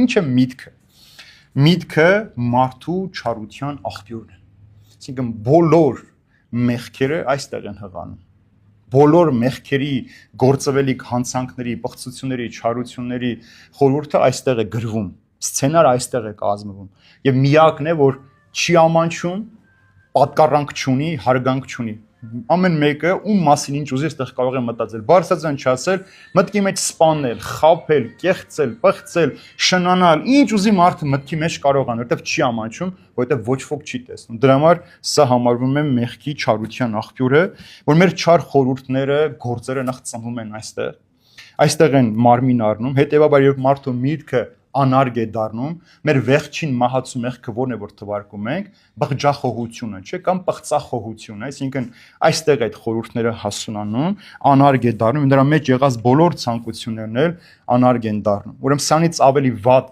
Ինչ է միտքը։ Միտքը մարդու չարության աղբյուրն է։ Այսինքն բոլոր մեղքերը այստեղ են հղանում։ Բոլոր մեղքերի գործվելիք հանցանքների, բղծությունների, չարությունների խորհուրդը այստեղ է գրվում, սցենար այստեղ է կազմվում եւ միակն է, որ չի ամանչում, պատկառանք չունի, հարգանք չունի։ Ամեն մեկը ում մասին ինչ ուզի այստեղ կարող է մտածել, բարձրացան չասել, մտքի մեջ սպանել, խաբել, կեղծել, պղծել, շնանալ, ինչ ուզի մարդը մտքի մեջ կարող ան, որովհետեւ չի ամանչում, որովհետեւ ոչ ոք չի տեսնում։ Դրա համար սա համարվում է մեղքի չարության աղբյուրը, որ մեր չար խորհուրդները, գործերը նախ ծնվում են այստեղ։ Այստեղ են մարմին առնում, հետեւաբար երբ մարդու միտքը անարգ է դառնում, մեր վերջին մահացու մեղքը ո՞րն է, որ թվարկում ենք, բղջախոհությունը, չէ՞, կամ պղծախոհությունը, այսինքն այստեղ այդ խորհուրդները հասունանում, անարգ է դառնում, դրա մեջ եղած բոլոր ցանկություններն էլ անարգ են դառնում։ Ուրեմն սրանից ավելի վատ